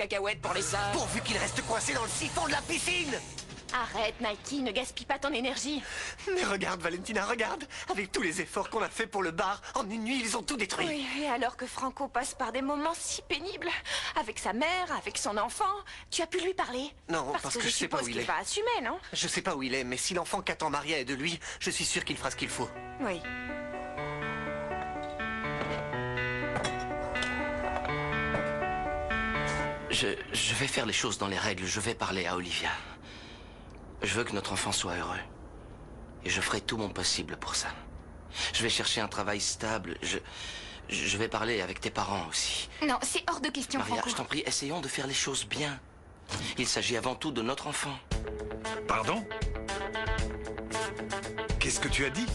cacahuètes pour les sœurs. Pourvu qu'il reste coincé dans le siphon de la piscine. Arrête, Nike, ne gaspille pas ton énergie. Mais regarde, Valentina, regarde. Avec tous les efforts qu'on a fait pour le bar, en une nuit, ils ont tout détruit. Oui, et alors que Franco passe par des moments si pénibles, avec sa mère, avec son enfant, tu as pu lui parler? Non, parce que je sais pas où il est. va assumer, non? Je sais pas où il est, mais si l'enfant qu'attend Maria est de lui, je suis sûr qu'il fera ce qu'il faut. Oui. Je vais faire les choses dans les règles. Je vais parler à Olivia. Je veux que notre enfant soit heureux. Et je ferai tout mon possible pour ça. Je vais chercher un travail stable. Je vais parler avec tes parents aussi. Non, c'est hors de question, Maria, Franco. je t'en prie, essayons de faire les choses bien. Il s'agit avant tout de notre enfant. Pardon? Qu'est-ce que tu as dit?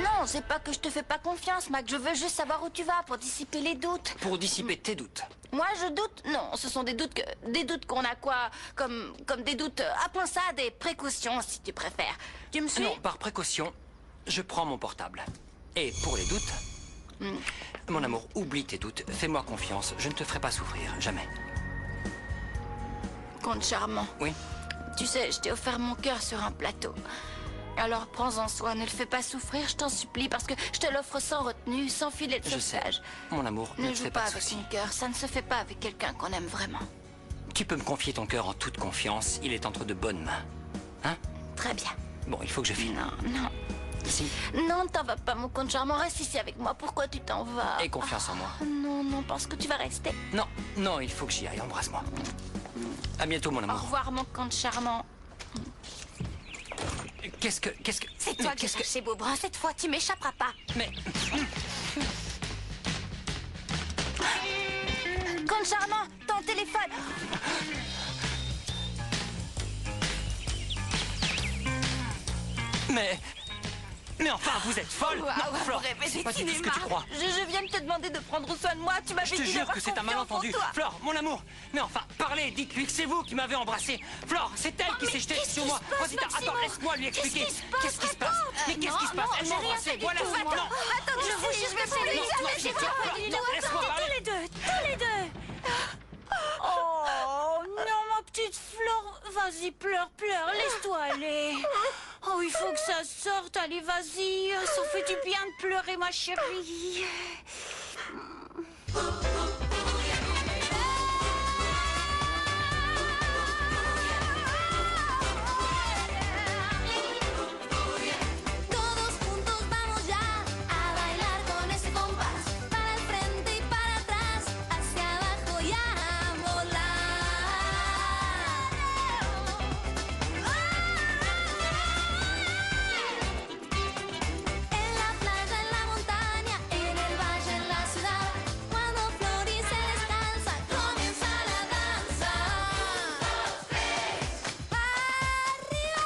Non, c'est pas que je te fais pas confiance, Mac. Je veux juste savoir où tu vas pour dissiper les doutes. Pour dissiper tes doutes. Moi, je doute? Non, ce sont des doutes qu'on a quoi? Comme des doutes, appelons ça des précautions, si tu préfères. Tu me suis? Non, par précaution, je prends mon portable. Et pour les doutes, mon amour, oublie tes doutes. Fais-moi confiance. Je ne te ferai pas souffrir, jamais. Comte charmant. Oui? Tu sais, je t'ai offert mon cœur sur un plateau. Alors prends-en soin, ne le fais pas souffrir, je t'en supplie, parce que je te l'offre sans retenue, sans filet de Je sais. sauvetage. Mon amour, ne Ne te joue fais pas pas de avec soucis. mon cœur, ça ne se fait pas avec quelqu'un qu'on aime vraiment. Tu peux me confier ton cœur en toute confiance. Il est entre de bonnes mains. Hein? Très bien. Bon, il faut que je file. Non, non. Si. Non, t'en vas pas, mon comte charmant, reste ici avec moi. Pourquoi tu t'en vas? Aie confiance en moi. Non, non, pense que tu vas rester. Non, non, il faut que j'y aille. Embrasse-moi. À bientôt, mon Au amour. revoir, mon comte charmant. Qu'est-ce que... C'est toi qui as cherché Beaubrun. Cette fois, tu m'échapperas pas. Mais... Comte charmant, ton téléphone. Mais enfin, vous êtes folle! Waouh, Non, Flore, vous rêvez c'est des pas du tout ce que cinémas. tu crois. Je viens de te demander de prendre soin de moi. Tu m'avais Je te dit jure d'avoir que c'est un confiance en malentendu. toi. Flore, mon amour. Mais enfin, parlez, dites-lui que c'est vous qui m'avez embrassé. Flore, c'est elle qui mais s'est jetée qu'est-ce sur qui moi. se passe, Rosita, Maximo? attends, laisse-moi lui expliquer. Qu'est-ce qui se passe? Mais qu'est-ce qui se passe? Elle m'a embrassé. Voilà, tout, c'est moi. non. Attends, je vous jure, je vais pas Non, jamais j'ai chez peur. toi. Non, laisse-moi parler. Tous les deux. Oh, non, ma petite Flore. Vas-y, pleure, laisse-toi aller. Oh, il faut que ça sorte. Allez, vas-y. Ça fait du bien de pleurer, ma chérie. Todos juntos vamos ya a bailar con ese compás, para el frente y para atrás, hacia abajo y a volar. En la playa, en la montaña, en el valle, en la ciudad, cuando florece descansa, comienza la danza. Arriba.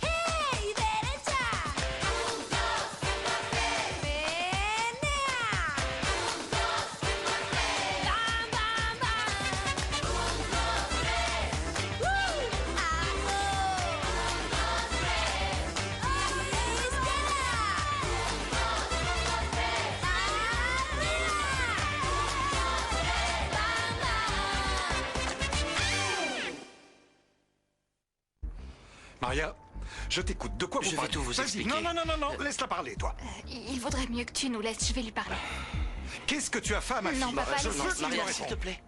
¡Hey, derecha! ¡Menea! ¡Bam, bam, bam! Maria, je t'écoute. De quoi vous Je vais parlez? tout vous Vas-y. expliquer. Non, laisse-la parler, toi. Il vaudrait mieux que tu nous laisses. Je vais lui parler. Qu'est-ce que tu as fait à ma fille? Non, papa, Je laisse-la veux qu'il me Maria, s'il te réponde. plaît.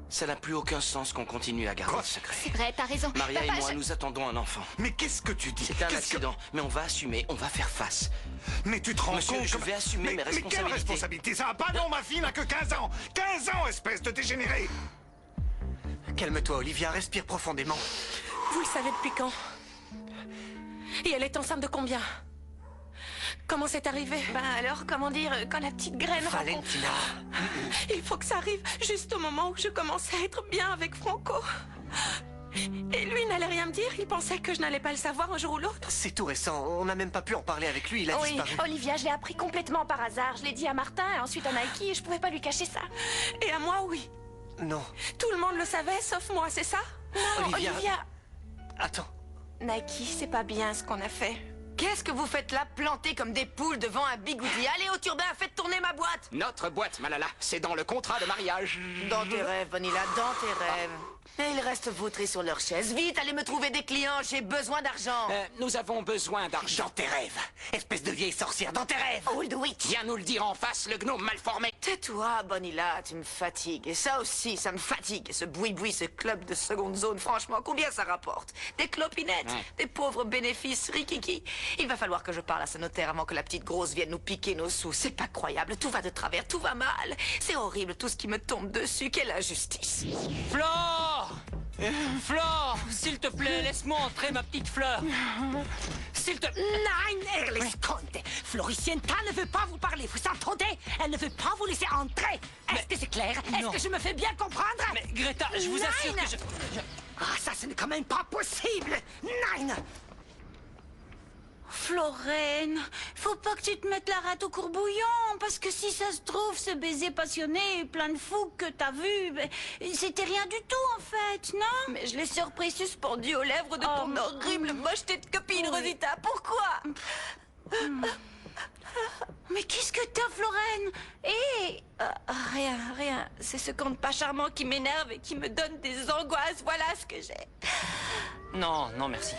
Ça n'a plus aucun sens qu'on continue à garder Quoi? le secret. C'est vrai, t'as raison. Maria Papa, et moi, nous attendons un enfant. Mais qu'est-ce que tu dis? C'est un Qu'est-ce que- accident, mais on va assumer, on va faire face. Mais tu te rends Monsieur, compte je vais assumer mes Mais quelle responsabilités. responsabilité? Ça va pas, non, ma fille n'a que 15 ans. 15 ans, espèce de dégénéré. Calme-toi, Olivia, respire profondément. Vous le savez depuis quand? Et elle est enceinte de combien? Comment c'est arrivé? Ben alors, comment dire, quand la petite graine rencontre... Valentina. Il faut que ça arrive juste au moment où je commençais à être bien avec Franco. Et lui n'allait rien me dire, il pensait que je n'allais pas le savoir un jour ou l'autre. C'est tout récent, on n'a même pas pu en parler avec lui, il a Oui, disparu. Olivia, je l'ai appris complètement par hasard. Je l'ai dit à Martin et ensuite à Nike et je pouvais pas lui cacher ça. Et à moi, oui. Non, Tout le monde le savait, sauf moi, c'est ça? Non, Olivia. Olivia... Attends. Nike, c'est pas bien ce qu'on a fait. Qu'est-ce que vous faites là, plantés comme des poules devant un bigoudi? Allez au turbin, faites tourner ma boîte! Notre boîte, Malala, c'est dans le contrat de mariage. Dans tes rêves, Vanilla, dans tes rêves. Et ils restent vautrés sur leur chaise. Vite, allez me trouver des clients, j'ai besoin d'argent. Nous avons besoin d'argent. Dans tes rêves, espèce de vieille sorcière, dans tes rêves. Old witch. Viens nous le dire en face, le gnome mal formé. Tais-toi, Bonilla, tu me fatigues. Et ça aussi, ça me fatigue. Et ce boui-boui, ce club de seconde zone, franchement, combien ça rapporte? Des clopinettes, des pauvres bénéfices, rikiki. Il va falloir que je parle à ce notaire avant que la petite grosse vienne nous piquer nos sous. C'est pas croyable, tout va de travers, tout va mal. C'est horrible, tout ce qui me tombe dessus. Quelle injustice. Flore! Flore, s'il te plaît, laisse-moi entrer, ma petite Fleur. S'il te... Nein, Herr Lesconte. Floricienta ne veut pas vous parler, vous entendez? Elle ne veut pas vous laisser entrer. Est-ce que c'est clair? Est-ce que je me fais bien comprendre? Mais Greta, je vous assure que je... Ah, ça, ce n'est quand même pas possible. Nein. Florène, faut pas que tu te mettes la rate au courbouillon, parce que si ça se trouve, ce baiser passionné et plein de fougue que t'as vu, ben, c'était rien du tout en fait, non? Mais je l'ai surpris suspendu aux lèvres de ton horrible mocheté de copine, Rosita. Pourquoi? Mais qu'est-ce que t'as, Florène? Rien. C'est ce conte pas charmant qui m'énerve et qui me donne des angoisses. Voilà ce que j'ai. Non, non, merci.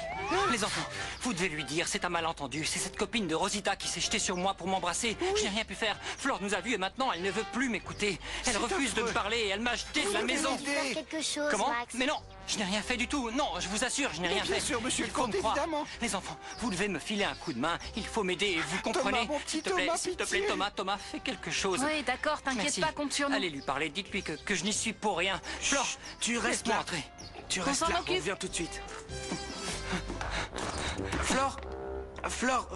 Les enfants, vous devez lui dire, c'est un malentendu. C'est cette copine de Rosita qui s'est jetée sur moi pour m'embrasser. Je n'ai rien pu faire. Flore nous a vus et maintenant, elle ne veut plus m'écouter. Elle refuse de me parler et elle m'a jeté de la maison. Faire quelque chose, Comment? Max. Mais non, je n'ai rien fait du tout. Non, je vous assure, je n'ai rien fait. Bien sûr, monsieur Il le faut comte, me croire. évidemment. Les enfants, vous devez me filer un coup de main. Il faut m'aider, vous comprenez? mon petit S'il te plaît, Thomas, s'il te pitié. plaît, Thomas, fais quelque chose. Oui, d'accord, t'inquiète Merci. pas, compte sur nous. Allez lui parler, dites-lui que je n'y suis pour rien. Flore, Tu restes laisse-moi là. entrer. Tu On restes s'en là, on occupe. revient tout de suite. Flore,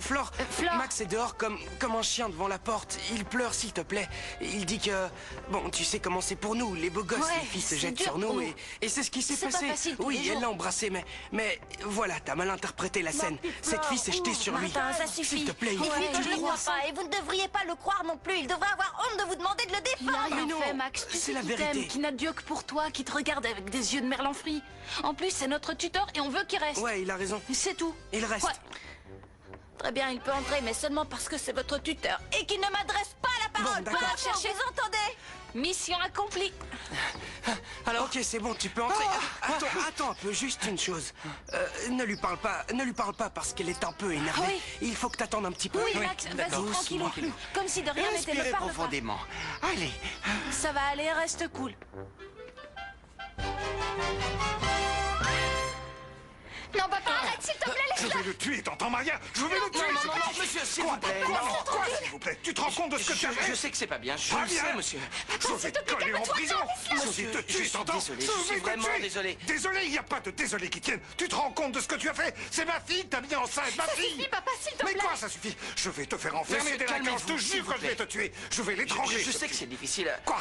Flore. Max est dehors comme un chien devant la porte. Il pleure, s'il te plaît. Il dit que... Bon, tu sais comment c'est pour nous, les beaux gosses. Ouais, Les filles se c'est jettent dur sur pour nous nous. et c'est ce qui s'est C'est pas passé. facile tous Oui, les elle jours. l'a embrassé, mais voilà, t'as mal interprété la scène. Cette fille s'est jetée sur lui. Martin, ça suffit. S'il te plaît, il faut Ouais, que tu je le le crois. crois pas, et vous ne devriez pas le croire non plus. Il devrait avoir honte de vous demander de le Il a défendre. rien Mais non, fait, Max. Tu c'est sais la qu'il vérité. t'aime, qu'il n'a Dieu que pour toi, qui te regarde avec des yeux de merlanfri. En plus, c'est notre tuteur et on veut qu'il reste. Ouais, il a raison. C'est tout. Il reste. Ouais. Très bien, il peut entrer, mais seulement parce que c'est votre tuteur et qu'il ne m'adresse pas la parole. Bon, d'accord. Bravo, cherchez, vous entendez? Mission accomplie. Alors, ok, c'est bon, tu peux entrer. Attends un peu, juste une chose. Ne lui parle pas parce qu'elle est un peu énervée. Oui. Il faut que t'attendes un petit peu. Oui, Max, vas-y, tranquillou. Comme si de rien n'était, ne Respirez parle pas. profondément. Allez. Ça va aller, reste cool. Non, papa, arrête, s'il te plaît, Je laisse-la. vais le tuer, t'entends, Maria? Je vais le tuer! Non, monsieur, s'il vous plaît. Quoi, s'il vous plaît? Tu te rends compte de ce que tu as Je fait? sais que c'est pas bien, je Pas le bien. sais, monsieur. Je vais te coller en prison! Je vais te tuer, t'entends? désolé, je suis vraiment désolé. Désolé, il n'y a pas de désolé qui tienne. Tu te rends compte de ce que tu as fait? C'est ma fille que t'as mis enceinte, ma fille! suffit, papa, s'il te Mais plaît. quoi, ça suffit? Je vais te faire enfermer, Monsieur, délinquant. Je te calmez-vous, s'il jure vous que je vais te plaît. tuer. Je vais l'étrangler. Je sais que c'est difficile. Quoi?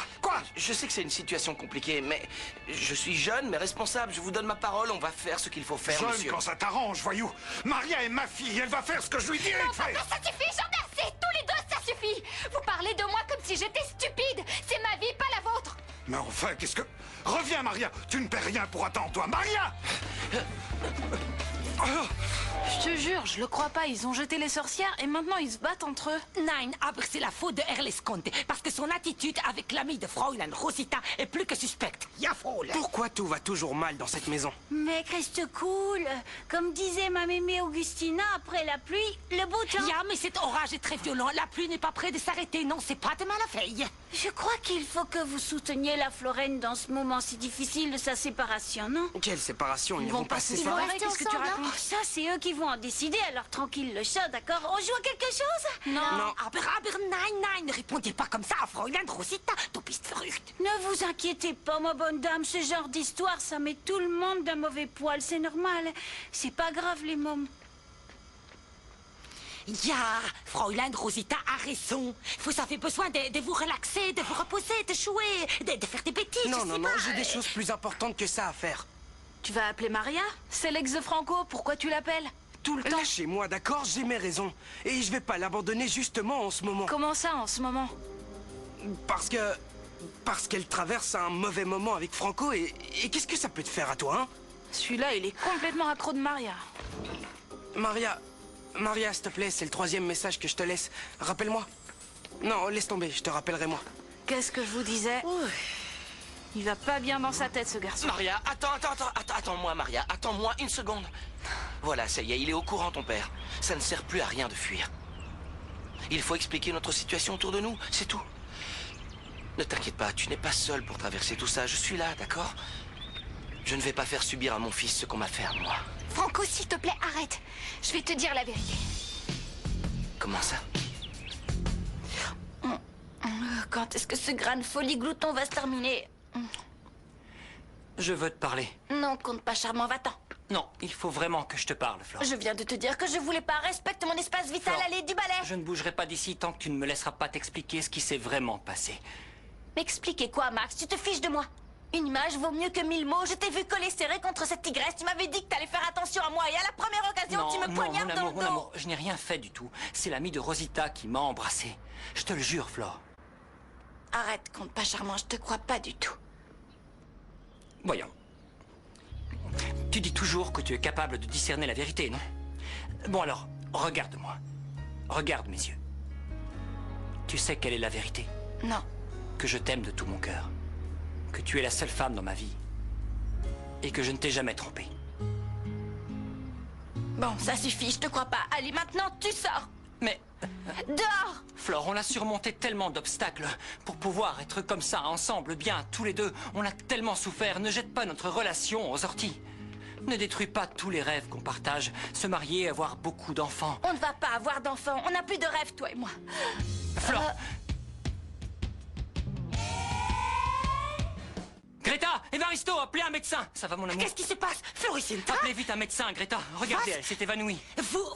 Je sais que c'est une situation compliquée, mais je suis jeune, mais responsable. Je vous donne ma parole, on va faire ce qu'il faut faire, Jeune monsieur. quand ça t'arrange, voyou. Maria est ma fille, elle va faire ce que je lui dirai de faire. Ça suffit, j'en ai assez. Tous les deux, ça suffit. Vous parlez de moi comme si j'étais stupide. C'est ma vie, pas la vôtre. Mais enfin, qu'est-ce que... Reviens, Maria. Tu ne perds rien pour attendre, toi. Maria! Je te jure, je le crois pas. Ils ont jeté les sorcières et maintenant ils se battent entre eux. Nein, aber c'est la faute de Herr Lesconte, parce que son attitude avec l'ami de Fräulein Rosita est plus que suspecte. Jawohl. Pourquoi tout va toujours mal dans cette maison? Mec, reste cool. Comme disait ma mémé Augustina, après la pluie, le beau temps. Ja, mais cet orage est très violent. La pluie n'est pas près de s'arrêter. Non, c'est pas demain la veille. Je crois qu'il faut que vous souteniez la Florène dans ce moment si difficile de sa séparation, non? Quelle séparation, ils ne vont pas se se séparer. séparer, qu'est-ce que tu ensemble, hein. racontes? Oh, ça, c'est eux qui vont en décider, alors tranquille le chat, d'accord? On joue à quelque chose? Non. Aber nein, ne répondez pas comme ça à Fräulein Rosita. Du bist verrückt. Ne vous inquiétez pas, ma bonne dame, ce genre d'histoire, ça met tout le monde d'un mauvais poil, c'est normal. C'est pas grave, les mômes. Ja, Fräulein Rosita a raison. Vous avez besoin de vous relaxer, de vous reposer, de jouer, de faire des bêtises. Non, je non, sais non, pas. j'ai des choses plus importantes que ça à faire. Tu vas appeler Maria? C'est l'ex de Franco, pourquoi tu l'appelles? Tout le temps. Lâchez-moi, d'accord? J'ai mes raisons. Et je vais pas l'abandonner justement en ce moment. Comment ça en ce moment? Parce qu'elle traverse un mauvais moment avec Franco et qu'est-ce que ça peut te faire à toi, hein? Celui-là, il est complètement accro de Maria. Maria, Maria, s'il te plaît, c'est le 3e message que je te laisse. Rappelle-moi. Non, laisse tomber, je te rappellerai moi. Qu'est-ce que je vous disais? Il va pas bien dans sa tête, ce garçon. Maria, attends-moi, Maria. Attends-moi une seconde. Voilà, ça y est, il est au courant, ton père. Ça ne sert plus à rien de fuir. Il faut expliquer notre situation autour de nous, c'est tout. Ne t'inquiète pas, tu n'es pas seul pour traverser tout ça. Je suis là, d'accord? Je ne vais pas faire subir à mon fils ce qu'on m'a fait à moi. Franco, s'il te plaît, arrête. Je vais te dire la vérité. Comment ça? Quand est-ce que ce grain de folie glouton va se terminer? Je veux te parler. Non, compte pas charmant, va-t'en. Non, il faut vraiment que je te parle, Flore. Je viens de te dire que je voulais pas. Respecte mon espace vital, Flore, allez, du balai. Je ne bougerai pas d'ici tant que tu ne me laisseras pas t'expliquer ce qui s'est vraiment passé. M'expliquer quoi, Max? Tu te fiches de moi? Une image vaut mieux que 1000 mots. Je t'ai vu coller serré contre cette tigresse. Tu m'avais dit que t'allais faire attention à moi. Et à la première occasion, tu me poignardes dans le dos. Mon amour, je n'ai rien fait du tout. C'est l'ami de Rosita qui m'a embrassé. Je te le jure, Flore. Arrête, compte pas charmant, je te crois pas du tout. Voyons. Tu dis toujours que tu es capable de discerner la vérité, non? Bon alors, regarde-moi. Regarde mes yeux. Tu sais quelle est la vérité? Non. Que je t'aime de tout mon cœur. Que tu es la seule femme dans ma vie. Et que je ne t'ai jamais trompée. Bon, ça suffit, je te crois pas. Allez, maintenant, tu sors. Mais... Dehors! Flore, on a surmonté tellement d'obstacles pour pouvoir être comme ça, ensemble, bien, tous les deux. On a tellement souffert. Ne jette pas notre relation aux orties. Ne détruis pas tous les rêves qu'on partage. Se marier, avoir beaucoup d'enfants. On ne va pas avoir d'enfants. On n'a plus de rêves, toi et moi. Flore! Greta! Evaristo, appelez un médecin! Ça va, mon amour? Qu'est-ce qui se passe, Floricienta? Appelez vite un médecin, Greta. Regardez, elle s'est évanouie.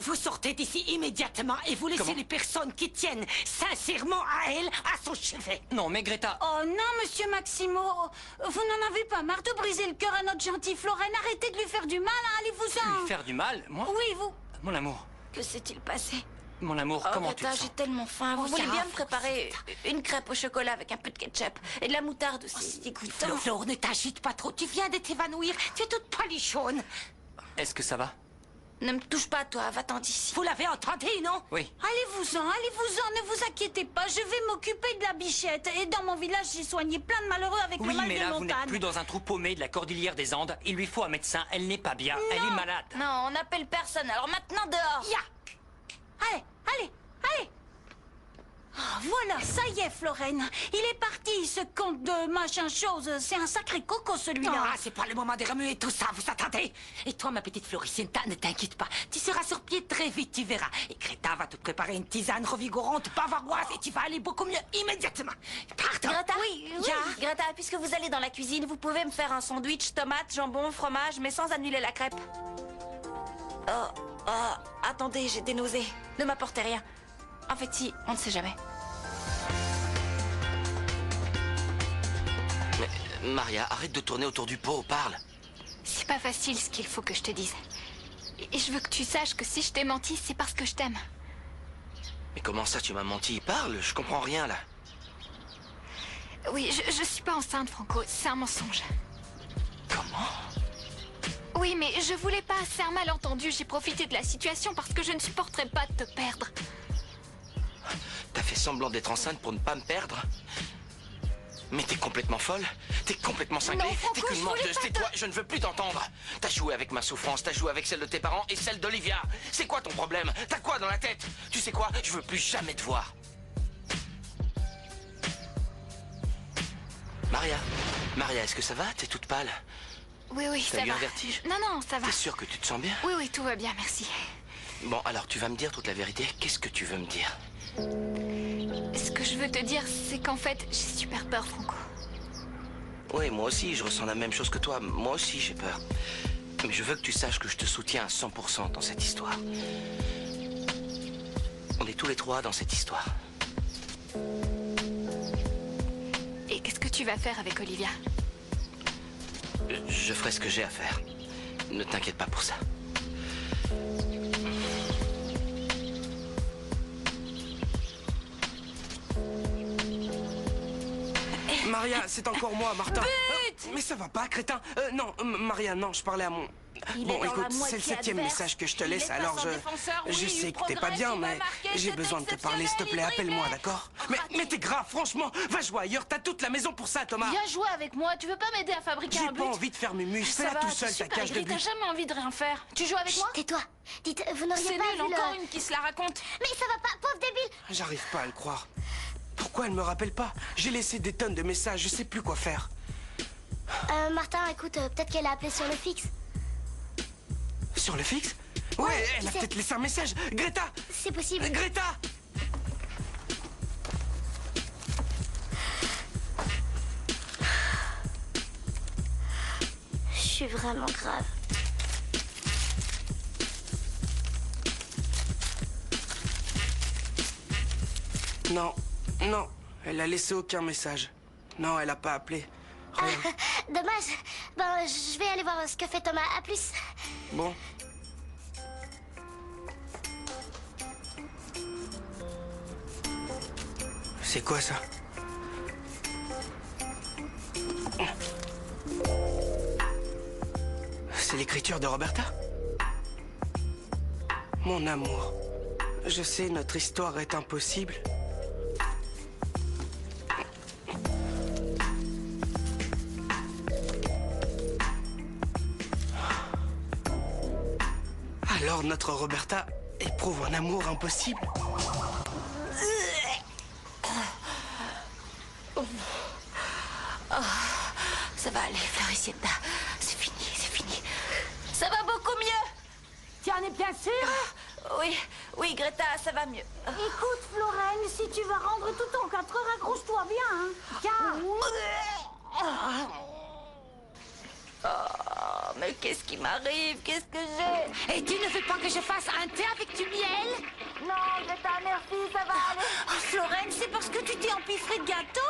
Vous sortez d'ici immédiatement et vous laissez Comment? les personnes qui tiennent sincèrement à elle à son chevet. Non, mais Greta... Oh non, monsieur Maximo. Vous n'en avez pas marre de briser le cœur à notre gentille Florène. Arrêtez de lui faire du mal, hein, allez-vous-en. Lui faire du mal, moi? Oui, vous. Mon amour, Que s'est-il passé? mon amour, Oh, comment tu Greta, te sens? j'ai tellement faim. Vous Oh, voulez ça bien va, me préparer une crêpe au chocolat avec un peu de ketchup et de la moutarde aussi, dégoûtant. Flore, ne t'agite pas trop. Tu viens de t'évanouir. Tu es toute palichonne. Est-ce que ça va? Ne me touche pas, toi. Va-t'en d'ici. Vous l'avez entendu, non? Oui. Allez-vous-en, allez-vous-en. Ne vous inquiétez pas. Je vais m'occuper de la bichette. Et dans mon village, j'ai soigné plein de malheureux avec le Oui, mal mais de là, vous n'êtes montagne. plus dans un trou paumé de la cordillère des Andes. Il lui faut un médecin. Elle n'est pas bien. Elle est malade. Non, on n'appelle personne. Alors maintenant, dehors. Ya! Allez, allez, allez. Ah, voilà, ça y est, Florène. Il est parti, ce conte de machin chose. C'est un sacré coco, celui-là. Ah, c'est pas le moment de remuer tout ça, vous attendez? Et toi, ma petite Floricienta, ne t'inquiète pas. Tu seras sur pied très vite, tu verras. Et Greta va te préparer une tisane revigorante, bavaroise, et tu vas aller beaucoup mieux immédiatement. Pardon. Greta, oui, Ya. Greta, puisque vous allez dans la cuisine, vous pouvez me faire un sandwich, tomate, jambon, fromage, mais sans annuler la crêpe. Attendez, j'ai des nausées. Ne m'apportez rien. En fait, si, on ne sait jamais. Mais, Maria, arrête de tourner autour du pot, parle. C'est pas facile ce qu'il faut que je te dise. Et je veux que tu saches que si je t'ai menti, c'est parce que je t'aime. Mais comment ça, tu m'as menti? Parle, je comprends rien, là. Oui, je suis pas enceinte, Franco. C'est un mensonge. Comment? Oui, mais je voulais pas. C'est un malentendu. J'ai profité de la situation parce que je ne supporterais pas de te perdre. T'as fait semblant d'être enceinte pour ne pas me perdre? Mais t'es complètement folle? T'es complètement cinglée? Non, Franco, T'es qu'une je voulais menteuse, pas tais-toi, je ne veux plus t'entendre. T'as joué avec ma souffrance, t'as joué avec celle de tes parents et celle d'Olivia. C'est quoi ton problème? T'as quoi dans la tête? Tu sais quoi? Je veux plus jamais te voir. Maria, est-ce que ça va? T'es toute pâle. Oui, ça T'as eu va. un vertige? Non, ça va. T'es sûre que tu te sens bien? Oui, tout va bien, merci. Bon, alors tu vas me dire toute la vérité. Qu'est-ce que tu veux me dire? Ce que je veux te dire, c'est qu'en fait, j'ai super peur, Franco. Oui, moi aussi, je ressens la même chose que toi. Moi aussi, j'ai peur. Mais je veux que tu saches que je te soutiens à 100% dans cette histoire. On est tous les trois dans cette histoire. Et qu'est-ce que tu vas faire avec Olivia? Je ferai ce que j'ai à faire. Ne t'inquiète pas pour ça. Maria, c'est encore moi, Martin. Mais ça va pas, crétin. Non, Maria, non, je parlais à mon... Il Bon, est dans la écoute, c'est le moitié 7e adverse. message que je te Il laisse, est face alors en défenseur, oui, je sais il que t'es pas progresse, bien, il va mais marquer, j'ai c'est besoin de te parler, s'il te plaît, exceptionnel, appelle-moi, il d'accord? brillait. Mais t'es grave, franchement, va jouer ailleurs, t'as toute la maison pour ça, Thomas. Viens jouer avec moi, tu veux pas m'aider à fabriquer J'ai un but? pas envie de faire mes muses, Ça fais-la va, tout t'es seul, ta super cage de aigri, but. t'as jamais envie de rien faire. Tu joues avec moi? Tais-toi. Dites, vous n'auriez C'est pas nul, vu encore le... une qui se la raconte. Mais ça va pas, pauvre débile. J'arrive pas à le croire. Pourquoi elle me rappelle pas? J'ai laissé des tonnes de messages, je sais plus quoi faire. Martin, écoute, peut-être qu'elle a appelé sur le fixe. Sur le fixe? Ouais, elle a qui sait? peut-être laissé un message. Greta! C'est possible. Greta! Je suis vraiment grave. Non, non, elle a laissé aucun message. Non, elle a pas appelé. Rien. Dommage. Bon, je vais aller voir ce que fait Thomas. À plus. Bon. C'est quoi ça? C'est l'écriture de Roberta? Mon amour, je sais, notre histoire est impossible. Alors notre Roberta éprouve un amour impossible. Ça va aller, Floricienta. C'est fini, c'est fini. Ça va beaucoup mieux. Tu en es bien sûr? Oui, oui, Greta, ça va mieux. Écoute, Florine, si tu vas rendre tout en 4 heures, accroche-toi bien, hein. Tiens. Oh, mais qu'est-ce qui m'arrive? Qu'est-ce que j'ai? Et tu ne veux pas que je fasse un thé avec du miel? Non, Greta, merci, ça va aller. Oh, Florine, c'est parce que tu t'es empiffrée de gâteau?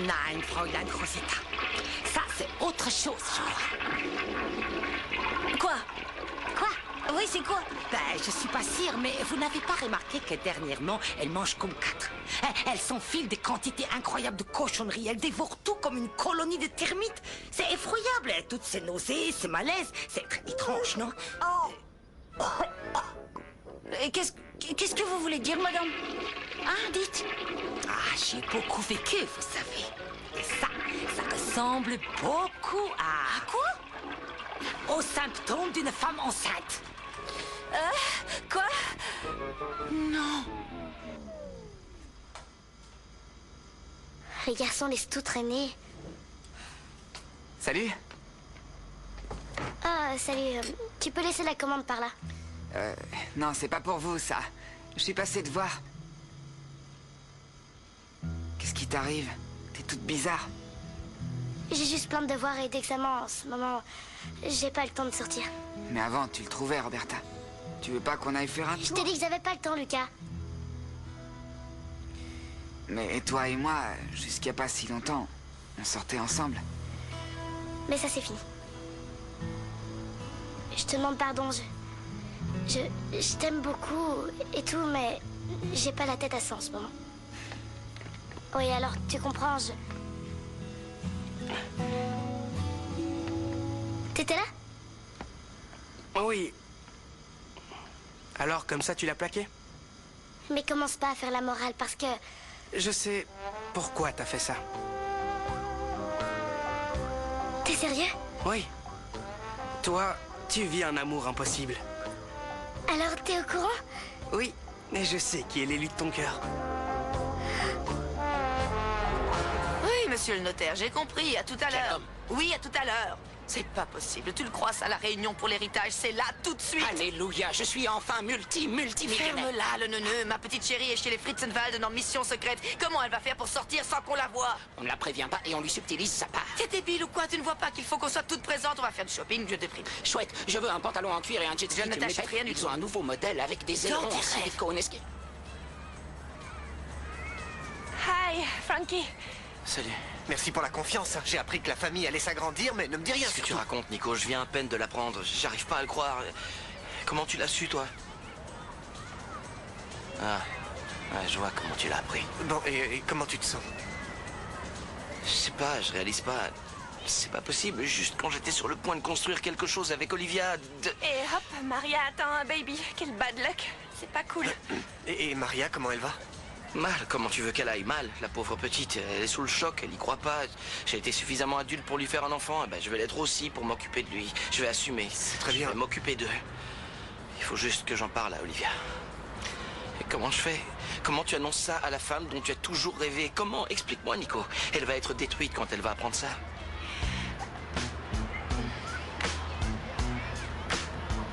Nein, Fräulein Rosita. Ça, c'est autre chose, je crois. Quoi? Quoi? Oui, c'est quoi? Ben, je suis pas sûre, mais vous n'avez pas remarqué que dernièrement, elle mange comme 4. Elle s'enfile des quantités incroyables de cochonneries. Elle dévore tout comme une colonie de termites. C'est effroyable. Toutes ces nausées, ces malaises. C'est très étrange, non? Qu'est-ce que vous voulez dire, madame? Hein, dites? Ah, j'ai beaucoup vécu, vous savez. Et ça ressemble beaucoup à... Quoi? aux symptômes d'une femme enceinte. Quoi? Non. Les garçons laissent tout traîner. Salut. Ah, salut. Tu peux laisser la commande par là. Non, c'est pas pour vous, ça. Je suis passé te voir. Qu'est-ce qui t'arrive? T'es toute bizarre. J'ai juste plein de devoirs et d'examens en ce moment. J'ai pas le temps de sortir. Mais avant, tu le trouvais, Roberta. Tu veux pas qu'on aille faire un Je tour? t'ai dit que j'avais pas le temps, Lucas. Mais toi et moi, jusqu'il y a pas si longtemps, on sortait ensemble. Mais ça, c'est fini. Je te demande pardon, je t'aime beaucoup et tout, mais j'ai pas la tête à ça en ce moment. Oui, alors, tu comprends, T'étais là? Oui. Alors, comme ça, tu l'as plaqué? Mais commence pas à faire la morale, parce que... Je sais pourquoi t'as fait ça. T'es sérieux? Oui. Toi, tu vis un amour impossible. Alors, t'es au courant? Oui, mais je sais qui est l'élu de ton cœur. Oui, monsieur le notaire, j'ai compris. À tout à l'heure. Oui, à tout à l'heure. C'est pas possible. Tu le crois, ça, la réunion pour l'héritage, c'est là, tout de suite. Alléluia, je suis enfin multimillionnaire. Ferme-la, le neuneu. Ma petite chérie est chez les Fritzenwalden en mission secrète. Comment elle va faire pour sortir sans qu'on la voie? On ne la prévient pas et on lui subtilise sa part. T'es débile ou quoi? Tu ne vois pas qu'il faut qu'on soit toutes présentes? On va faire du shopping, je te prie. Chouette, je veux un pantalon en cuir et un jet ski. Je ne tu me les t'achète payes? rien du Ils tout. ont un nouveau modèle avec des ailerons tes en rêves. silicone. Est-ce que... Hi, Frankie. Salut. Merci pour la confiance. J'ai appris que la famille allait s'agrandir, mais ne me dis rien. Qu'est-ce que tu racontes, Nico? Je viens à peine de l'apprendre. J'arrive pas à le croire. Comment tu l'as su, toi? Ah, ouais, je vois comment tu l'as appris. Bon, et comment tu te sens? Je sais pas, je réalise pas. C'est pas possible, juste quand j'étais sur le point de construire quelque chose avec Olivia... Et hop, Maria attend un baby. Quel bad luck. C'est pas cool. Et Maria, comment elle va? Mal, comment tu veux qu'elle aille mal? La pauvre petite, elle est sous le choc, elle y croit pas. J'ai été suffisamment adulte pour lui faire un enfant, eh ben, je vais l'être aussi pour m'occuper de lui. Je vais assumer. C'est très bien. Je vais m'occuper d'eux. Il faut juste que j'en parle à Olivia. Et comment je fais? Comment tu annonces ça à la femme dont tu as toujours rêvé? Comment? Explique-moi, Nico. Elle va être détruite quand elle va apprendre ça.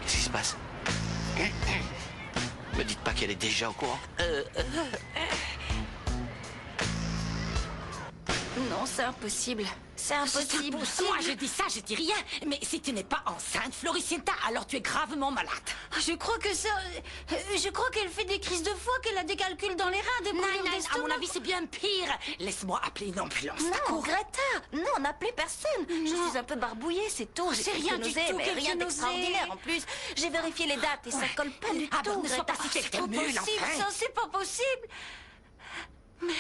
Qu'est-ce qui se passe? Me dites pas qu'elle est déjà au courant. Non, c'est impossible. C'est impossible. Moi, je dis ça, je dis rien. Mais si tu n'es pas enceinte, Floricienta, alors tu es gravement malade. Je crois que ça... Je crois qu'elle fait des crises de foie, qu'elle a des calculs dans les reins, des problèmes À d'estomac. mon avis, c'est bien pire. Laisse-moi appeler une ambulance. Non, Greta. Non, n'appelez personne. Je suis un peu barbouillée, c'est tout. C'est J'ai rien quelques du nausées, tout, mais quelques rien nausées. d'extraordinaire. En plus, j'ai vérifié les dates et ça colle pas du Ah tout, bon, ne sois Greta. pas si C'est pas nul, possible, enfin. ça, c'est pas possible. Mais...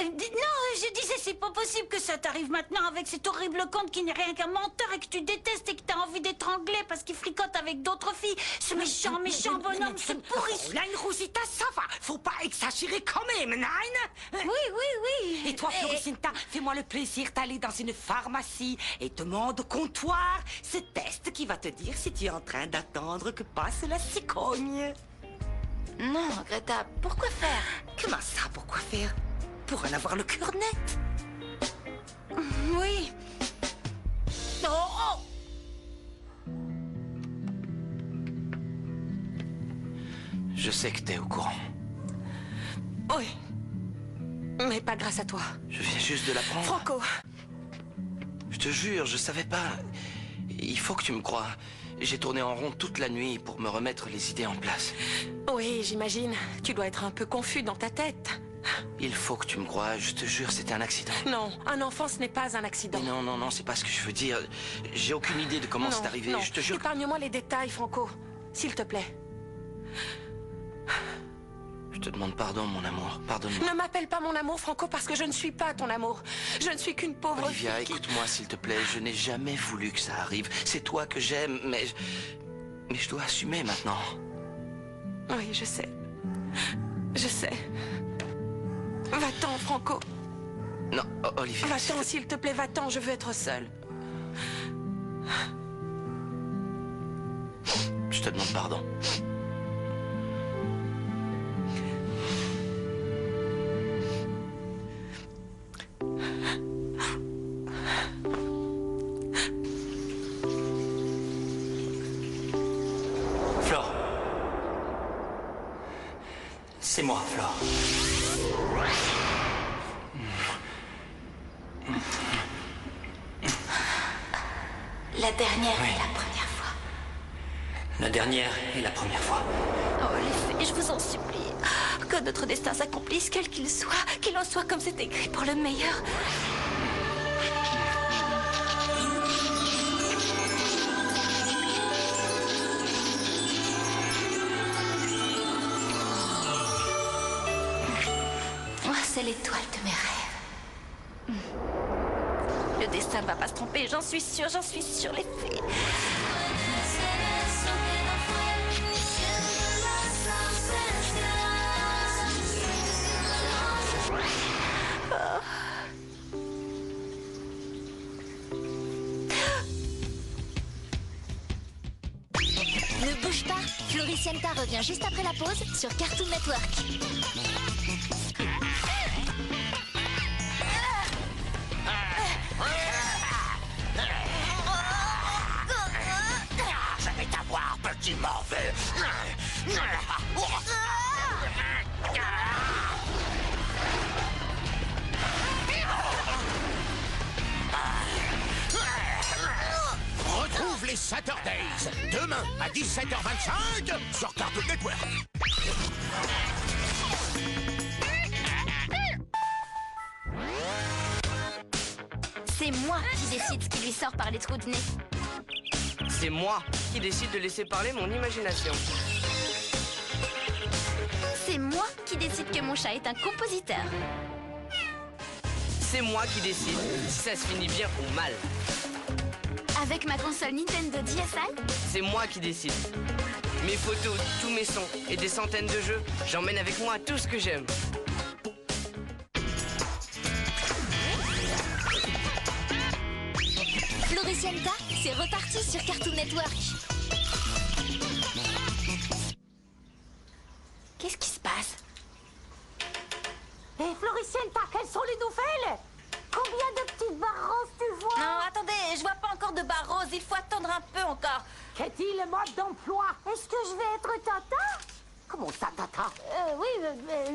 Non, je disais, c'est pas possible que ça t'arrive maintenant avec cet horrible conte qui n'est rien qu'un menteur et que tu détestes et que t'as envie d'étrangler parce qu'il fricote avec d'autres filles. Ce méchant bonhomme, ce pourri... Line Rosita, ça va. Faut pas exagérer quand même, Nine. Oui. Et toi, Floricienta, fais-moi le plaisir d'aller dans une pharmacie et demande au comptoir ce test qui va te dire si tu es en train d'attendre que passe la cigogne. Non, Greta, pourquoi faire? Comment ça, pourquoi faire? Pour en avoir le cœur net. Oui. Oh. Je sais que t'es au courant. Oui. Mais pas grâce à toi. Je viens juste de l'apprendre. Franco. Je te jure, je savais pas. Il faut que tu me crois. J'ai tourné en rond toute la nuit pour me remettre les idées en place. Oui, j'imagine. Tu dois être un peu confus dans ta tête. Il faut que tu me crois, je te jure, c'était un accident. Non, un enfant, ce n'est pas un accident. Mais non, c'est pas ce que je veux dire. J'ai aucune idée de comment c'est arrivé, non. je te jure. Épargne-moi les détails, Franco. S'il te plaît. Je te demande pardon, mon amour. Pardonne-moi. Ne m'appelle pas mon amour, Franco, parce que je ne suis pas ton amour. Je ne suis qu'une pauvre Olivia, fille qui... écoute-moi, s'il te plaît. Je n'ai jamais voulu que ça arrive. C'est toi que j'aime, mais je dois assumer maintenant. Oui, je sais. Je sais. Va-t'en, Franco. Non, Olivia... Va-t'en, s'il te plaît, va-t'en. Je veux être seule. Je te demande pardon. Flore. C'est moi, Flore. La dernière et la première fois. La dernière et la première fois. Oh, les fées, je vous en supplie. Que notre destin s'accomplisse, quel qu'il soit. Qu'il en soit comme c'est écrit pour le meilleur. Oh, c'est l'étoile de mes rêves. Le destin ne va pas se tromper, j'en suis sûre, les fées. Ne bouge pas, Floricienta revient juste après la pause sur Cartoon Network. Je vais t'avoir, petit morveux. Retrouve les Saturdays demain à 17h25 sur Cartoon Network. C'est moi qui décide ce qui lui sort par les trous de nez. C'est moi qui décide de laisser parler mon imagination. C'est moi qui décide que mon chat est un compositeur. C'est moi qui décide si ça se finit bien ou mal. Avec ma console Nintendo DSi, C'est moi qui décide. Mes photos, tous mes sons et des centaines de jeux, j'emmène avec moi tout ce que j'aime. Floricienta, c'est reparti sur Cartoon Network. Qu'est-ce qui se passe? Hé, Floricienta, quelles sont les nouvelles? Combien de petites barres roses tu vois? Non, attendez, je vois pas encore de barre rose, il faut attendre un peu encore. Qu'est-il le mode d'emploi? Est-ce que je vais être tata? Comment ça, tata? Oui,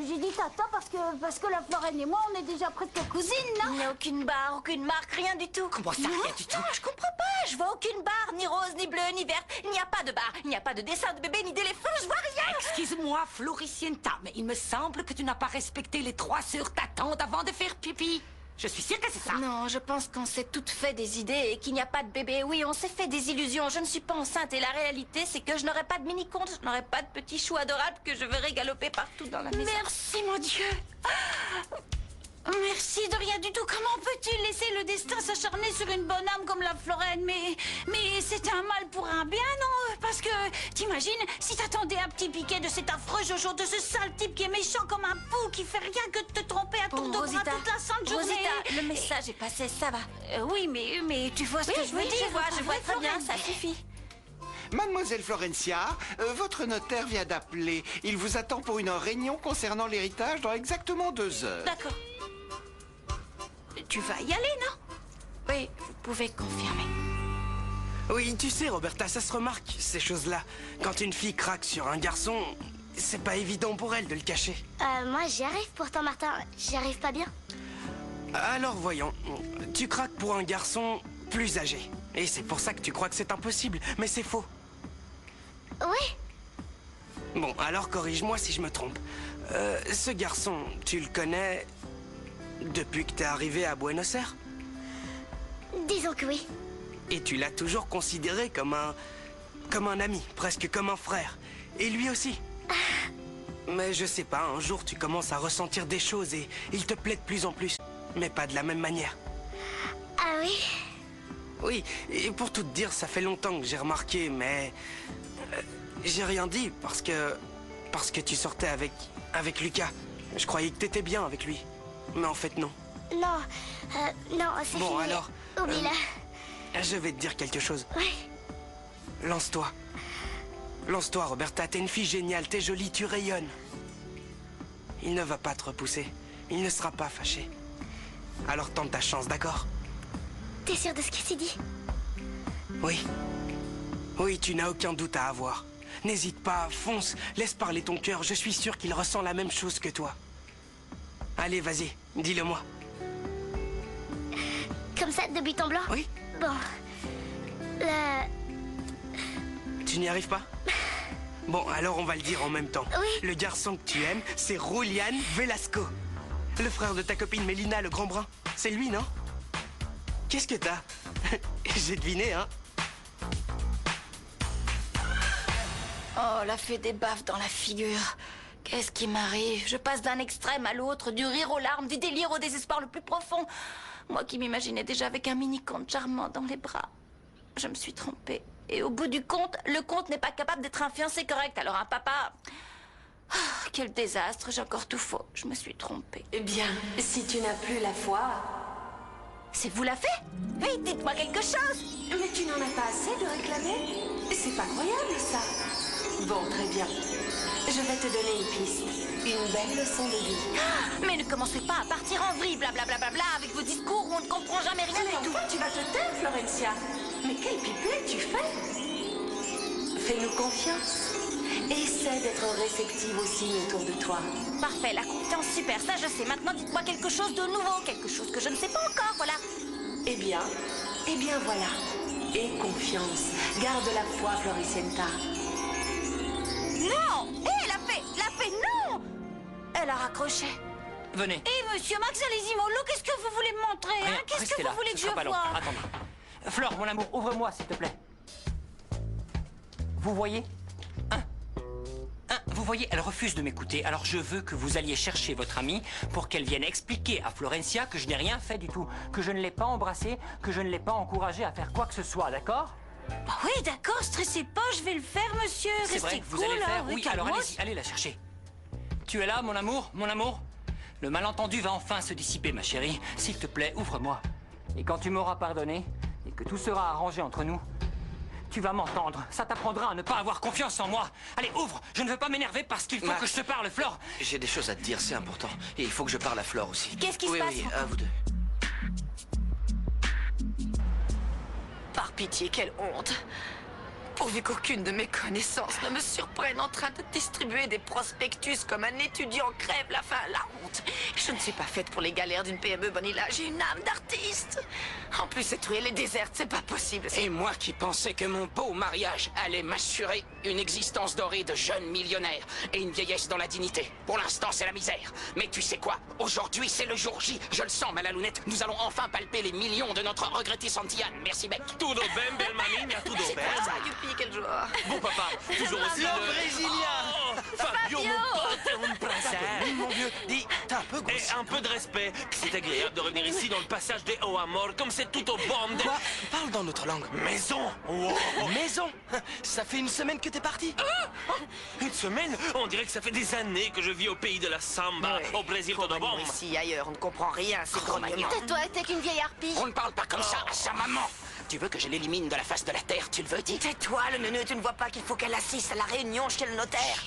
j'ai dit tata parce que la Florine et moi, on est déjà presque cousines, non? Il n'y a aucune barre, aucune marque, rien du tout. Comment ça, rien du tout? Je comprends pas, je vois aucune barre, ni rose, ni bleue, ni verte. Il n'y a pas de barre, il n'y a pas de dessin de bébé, ni d'éléphant, je vois rien. Excuse-moi, Floricienta, mais il me semble que tu n'as pas respecté les 3 sœurs ta tante avant de faire pipi. Je suis sûre que c'est ça. Non, je pense qu'on s'est toutes fait des idées et qu'il n'y a pas de bébé. Oui, on s'est fait des illusions. Je ne suis pas enceinte et la réalité, c'est que je n'aurai pas de mini-conte, je n'aurai pas de petits choux adorables que je verrai galoper partout dans la maison. Merci, mon Dieu. Merci de rien du tout. Comment peux-tu laisser le destin s'acharner sur une bonne âme comme la Florine? Mais c'est un mal pour un bien, non? Parce que, t'imagines, si t'attendais un petit piquet de cet affreux Jojo, de ce sale type qui est méchant comme un pou, qui fait rien que de te tromper à tour de bras toute la sainte journée. Rosita, le message est passé, ça va. Oui, mais tu vois ce que je veux dire? Je vois très bien, ça suffit. Mademoiselle Florencia, votre notaire vient d'appeler. Il vous attend pour une réunion concernant l'héritage dans exactement 2 heures. D'accord. Tu vas y aller, non? Oui, vous pouvez confirmer. Oui, tu sais, Roberta, ça se remarque, ces choses-là. Quand une fille craque sur un garçon, c'est pas évident pour elle de le cacher. Moi, j'y arrive pourtant, Martin. J'y arrive pas bien. Alors, voyons. Tu craques pour un garçon plus âgé. Et c'est pour ça que tu crois que c'est impossible. Mais c'est faux. Oui. Bon, alors corrige-moi si je me trompe. Ce garçon, tu le connais depuis que t'es arrivé à Buenos Aires? Disons que oui. Et tu l'as toujours considéré comme un ami, presque comme un frère. Et lui aussi. Mais je sais pas, un jour tu commences à ressentir des choses et il te plaît de plus en plus. Mais pas de la même manière. Ah oui? Oui, et pour tout te dire, ça fait longtemps que j'ai remarqué, mais... j'ai rien dit parce que tu sortais avec Lucas. Je croyais que t'étais bien avec lui. Mais en fait, non. Non, non, c'est Bon, fini. alors... Oublie-la. Je vais te dire quelque chose. Oui. Lance-toi. Lance-toi, Roberta. T'es une fille géniale, t'es jolie, tu rayonnes. Il ne va pas te repousser. Il ne sera pas fâché. Alors tente ta chance, d'accord? T'es sûr de ce qu'il s'est dit? Oui. Oui, tu n'as aucun doute à avoir. N'hésite pas, fonce, laisse parler ton cœur. Je suis sûr qu'il ressent la même chose que toi. Allez, vas-y, dis-le-moi. Comme ça, de but en blanc? Oui. Bon. Tu n'y arrives pas? Bon, alors on va le dire en même temps. Oui. Le garçon que tu aimes, c'est Julian Velasco. Le frère de ta copine Mélina, le grand brun. C'est lui, non? Qu'est-ce que t'as? J'ai deviné, hein? Oh, la fée des baffes dans la figure. Qu'est-ce qui m'arrive? Je passe d'un extrême à l'autre, du rire aux larmes, du délire au désespoir le plus profond. Moi qui m'imaginais déjà avec un mini-conte charmant dans les bras. Je me suis trompée. Et au bout du compte, le conte n'est pas capable d'être un fiancé correct. Alors un papa... Oh, quel désastre, j'ai encore tout faux. Je me suis trompée. Eh bien, si tu n'as plus la foi... C'est vous la fée? Oui, dites-moi quelque chose. Mais tu n'en as pas assez de réclamer? C'est pas croyable, ça. Bon, très bien. Je vais te donner une piste. Une belle leçon de vie. Ah, mais ne commencez pas à partir en vrille, blablabla, avec vos discours où on ne comprend jamais rien. Mais toi, tu vas te taire, Florencia. Mais quel pipelette tu fais? Fais-nous confiance. Essaie d'être réceptive aux signes autour de toi. Parfait, la confiance, super, ça je sais. Maintenant, dites-moi quelque chose de nouveau, quelque chose que je ne sais pas encore, voilà. Eh bien voilà. Aie confiance. Garde la foi, Floricienta. Non! Hé, la fée, non! Elle a raccroché. Venez. Et monsieur Max, allez-y, Mollo, qu'est-ce que vous voulez me montrer, hein? Qu'est-ce que vous voulez que je voie? Attends. Flore, mon amour, ouvre-moi, s'il te plaît. Vous voyez? Vous voyez, elle refuse de m'écouter. Alors je veux que vous alliez chercher votre amie pour qu'elle vienne expliquer à Florencia que je n'ai rien fait du tout, que je ne l'ai pas embrassée, que je ne l'ai pas encouragée à faire quoi que ce soit, d'accord? Bah oui, d'accord, stressez pas, je vais le faire, monsieur. C'est vrai, Restez vous cool, allez le faire? hein, Oui, alors calmos. allez-y, allez la chercher. Tu es là, mon amour, mon amour? Le malentendu va enfin se dissiper, ma chérie. S'il te plaît, ouvre-moi. Et quand tu m'auras pardonné, et que tout sera arrangé entre nous, tu vas m'entendre. Ça t'apprendra à ne pas avoir confiance en moi. Allez, ouvre. Je ne veux pas m'énerver parce qu'il faut que je te parle, Flore. J'ai des choses à te dire, c'est important. Et il faut que je parle à Flore aussi. Qu'est-ce qui se oui, passe, Oui, Franco à vous deux. Par pitié, quelle honte. Pourvu qu'aucune de mes connaissances ne me surprenne en train de distribuer des prospectus comme un étudiant crève la faim, la honte. Je ne suis pas faite pour les galères d'une PME Bonilla, j'ai une âme d'artiste. En plus, cette ruelle est déserte, c'est pas possible. Et moi qui pensais que mon beau mariage allait m'assurer une existence dorée de jeune millionnaire et une vieillesse dans la dignité. Pour l'instant, c'est la misère. Mais tu sais quoi? Aujourd'hui, c'est le jour J. Je le sens, Malalounette. Nous allons enfin palper les millions de notre regrettée Santillane. Merci, mec. Tudo bem, belle mamina, tudo C'est bem. quoi ça, youpi, quelle joie. Bon papa, toujours aussi Le Brésilien. Fabio, mon pote, un plaisir. Mon vieux, dis, t'as un peu grossi. Et un peu de respect. C'est agréable de revenir ici dans le passage des hauts amours, comme c'est tout au bord de... Quoi? Parle dans notre langue. Maison. Wow. Maison? Ça fait une semaine que t'es parti. Une semaine? On dirait que ça fait des années que je vis au pays de la samba, au Brésil Faut de venir bombe. ici, ailleurs, on ne comprend rien, c'est grognement. Tais-toi, t'es qu'une vieille harpie. On ne parle pas comme ça à sa maman. Tu veux que je l'élimine de la face de la terre, tu le veux, dis? Tais-toi, le neuneu, tu ne vois pas qu'il faut qu'elle assiste à la réunion chez le notaire.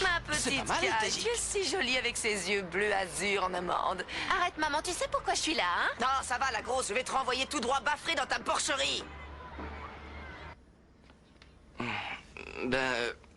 Ma petite pas mal, Kay, Daisy. tu es si jolie avec ses yeux bleus azur en amande. Arrête, maman, tu sais pourquoi je suis là, hein? Non, ça va, la grosse, je vais te renvoyer tout droit baffré dans ta porcherie. Ben,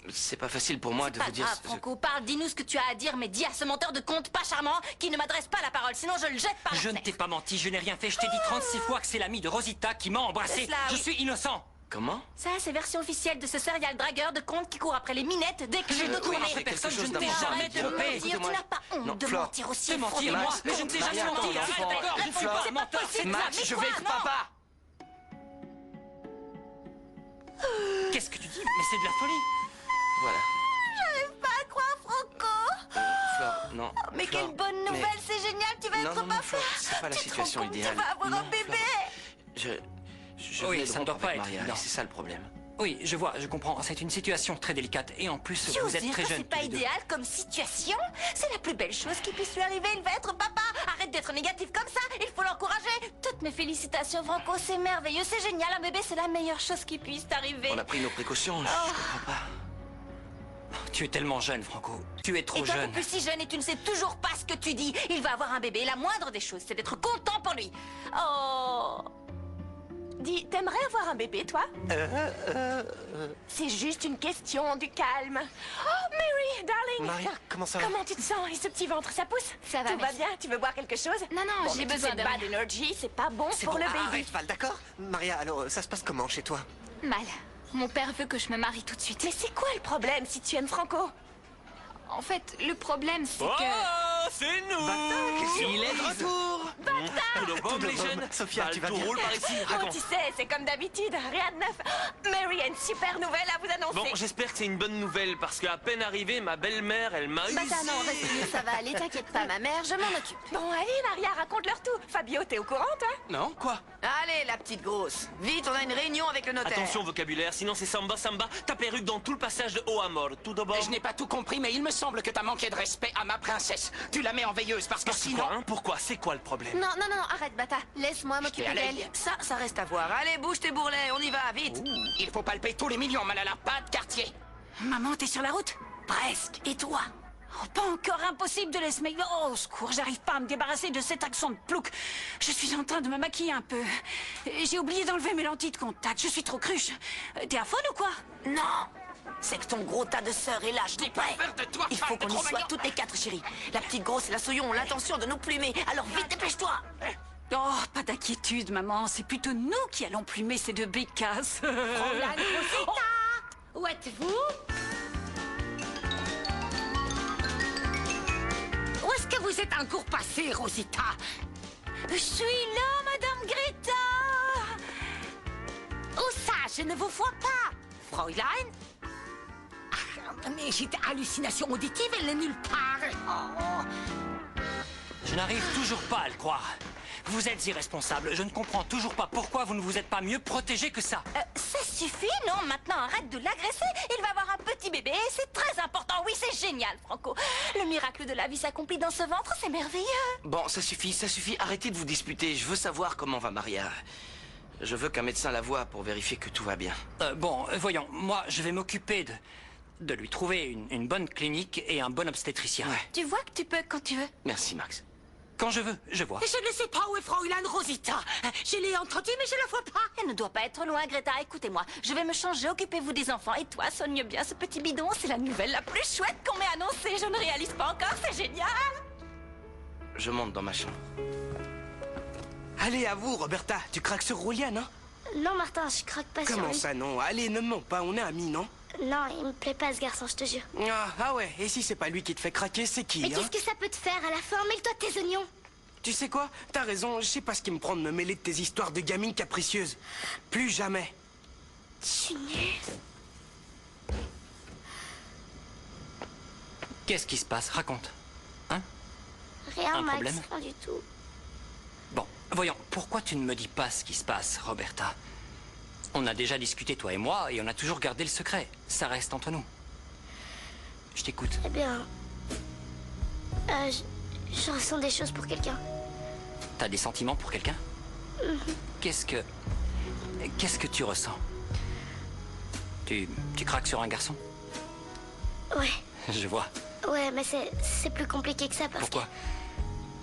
c'est pas facile pour moi de Pas vous dire... grave, Franco, parle, dis-nous ce que tu as à dire, mais dis à ce menteur de conte pas charmant qui ne m'adresse pas la parole, sinon je le jette par la Je ne fenêtre. t'ai pas menti, je n'ai rien fait. Je t'ai dit 36 fois que c'est l'ami de Rosita qui m'a embrassé. Laisse-la, Je oui. suis innocent. Comment? Ça, c'est version officielle de ce serial dragueur de conte qui court après les minettes dès que j'ai de Oui, tourner. mais personne, je ne t'ai Mais jamais arrête de trompé. mentir, tu n'as pas honte Non, de Flore. mentir aussi. De mentir, Franco. moi? Mais je ne t'ai jamais Maria, menti. attends, Arrête, l'enfant. d'accord, réponds pas, C'est menteur. pas possible, Max, mais je quoi, vais être non? papa. Qu'est-ce que tu dis? Mais c'est de la folie. Voilà. J'arrive pas à croire, Franco. Flore, non. Mais Flore, quelle bonne mais- nouvelle, c'est génial, tu vas Non, être non, non, papa. Flore, c'est pas la Tu te rends situation compte, idéale. Tu vas avoir Non, un bébé. Flore. Je Oui, venais de ça ne doit rompre pas avec être Maria, évident. et c'est ça le problème. Oui, je vois, je comprends. C'est une situation très délicate. Et en plus, Tu vous oses êtes dire très que jeune. c'est pas tous les deux. idéal comme situation? C'est la plus belle chose qui puisse lui arriver, il va être papa. Arrête d'être négatif comme ça, il faut l'encourager. Toutes mes félicitations, Franco, c'est merveilleux, c'est génial. Un bébé, c'est la meilleure chose qui puisse t'arriver. On a pris nos précautions, je comprends pas. Tu es tellement jeune, Franco. Tu es trop Et toi, jeune. t'es plus si jeune et tu ne sais toujours pas ce que tu dis. Il va avoir un bébé. La moindre des choses, c'est d'être content pour lui. Oh. Dis, t'aimerais avoir un bébé, toi? C'est juste une question du calme. Oh, Mary, darling. Maria, comment ça va? Comment tu te sens? Et ce petit ventre, ça pousse? Ça va, Tout va merci. bien? Tu veux boire quelque chose? Non, non, Bon, j'ai mais toute besoin cette de bad rien. energy, c'est pas bon C'est pour bon, le baby. arrête, Val, d'accord? Maria, alors, ça se passe comment chez toi? Mal. Mon père veut que je me marie tout de suite. Mais c'est quoi le problème si tu aimes Franco? En fait, le problème, c'est Oh, que... c'est nous! Il est de retour. Tout le bombe, les Tout le jeunes. bombe. Sophia, Bah, tu vas tout bien? roule par ici, Oh, raconte. tu sais, c'est comme d'habitude, rien de neuf. Mary a une super nouvelle à vous annoncer. Bon, j'espère que c'est une bonne nouvelle, parce qu'à peine arrivée, ma belle-mère, elle m'a eu. Bah ça, non, reste ça va aller, t'inquiète pas, ma mère, je m'en occupe. Bon, allez, Maria, raconte-leur tout. Fabio, t'es au courant, toi? Non, quoi? Allez, la petite grosse. Vite, on a une réunion avec le notaire. Attention vocabulaire, sinon c'est samba samba, ta perruque dans tout le passage de haut à mort. Tout d'abord. Je n'ai pas tout compris, mais il me semble que t'as manqué de respect à ma princesse. Tu la mets en veilleuse parce que sinon... Pourquoi, hein? Pourquoi? C'est quoi le problème? Non, non, non, arrête, bata. Laisse-moi m'occuper à l'aide. d'elle. Ça reste à voir. Allez, bouge tes bourrelets, on y va, vite. Il faut palper tous les millions, Malala, pas de quartier. Maman, t'es sur la route? Presque. Et toi? Oh, pas encore impossible de laisser mes... Oh, au secours, j'arrive pas à me débarrasser de cet accent de plouc. Je suis en train de me maquiller un peu. J'ai oublié d'enlever mes lentilles de contact. Je suis trop cruche. T'es à faune ou quoi? Non. C'est que ton gros tas de sœurs est là, je t'ai prêt. peur de toi, Il faut femme de qu'on y soit Cro-Magnon. toutes les quatre, chérie. La petite grosse et la Souillon ont l'intention de nous plumer. Alors vite, dépêche-toi. Oh, pas d'inquiétude, maman. C'est plutôt nous qui allons plumer ces deux bécasses. Fräulein Rosita! Où êtes-vous? Où est-ce que vous êtes encore passée, Rosita? Je suis là, Madame Greta. Où ça? Je ne vous vois pas. Fräulein? Mais j'ai des hallucinations auditives, elle n'est nulle part. Oh. Je n'arrive toujours pas à le croire. Vous êtes irresponsable. Je ne comprends toujours pas pourquoi vous ne vous êtes pas mieux protégé que ça. Ça suffit, non? Maintenant, arrête de l'agresser. Il va avoir un petit bébé et c'est très important. Oui, c'est génial, Franco. Le miracle de la vie s'accomplit dans ce ventre, c'est merveilleux. Bon, ça suffit. Arrêtez de vous disputer. Je veux savoir comment va Maria. Je veux qu'un médecin la voie pour vérifier que tout va bien. Voyons, moi, je vais m'occuper de lui trouver une bonne clinique et un bon obstétricien. Ouais. Tu vois que tu peux quand tu veux. Merci, Max. Quand je veux, je vois. Je ne sais pas où est Fräulein Rosita. Je l'ai entendue, mais je la vois pas. Elle ne doit pas être loin, Greta. Écoutez-moi, je vais me changer, occupez-vous des enfants. Et toi, soigne bien ce petit bidon. C'est la nouvelle la plus chouette qu'on m'ait annoncée. Je ne réalise pas encore, c'est génial. Je monte dans ma chambre. Allez, à vous, Roberta. Tu craques sur Rouliane, hein? Non, Martin, je craque pas sur lui. Comment ça, non? Allez, ne mens pas, on est amis, non? Non, il me plaît pas, ce garçon, je te jure. Ah ouais, et si c'est pas lui qui te fait craquer, c'est qui, Mais hein? qu'est-ce que ça peut te faire à la fin? Mêle-toi de tes oignons. Tu sais quoi? T'as raison, je sais pas ce qui me prend de me mêler de tes histoires de gamine capricieuse. Plus jamais. Je suis nulle. Qu'est-ce qui se passe? Raconte. Hein? Rien, Un Max, problème? rien du tout. Bon, voyons, pourquoi tu ne me dis pas ce qui se passe, Roberta? On a déjà discuté, toi et moi, et on a toujours gardé le secret. Ça reste entre nous. Je t'écoute. Eh bien... je ressens des choses pour quelqu'un. T'as des sentiments pour quelqu'un? Qu'est-ce que tu ressens? Tu craques sur un garçon? Ouais. Je vois. Ouais, mais c'est plus compliqué que ça parce Pourquoi?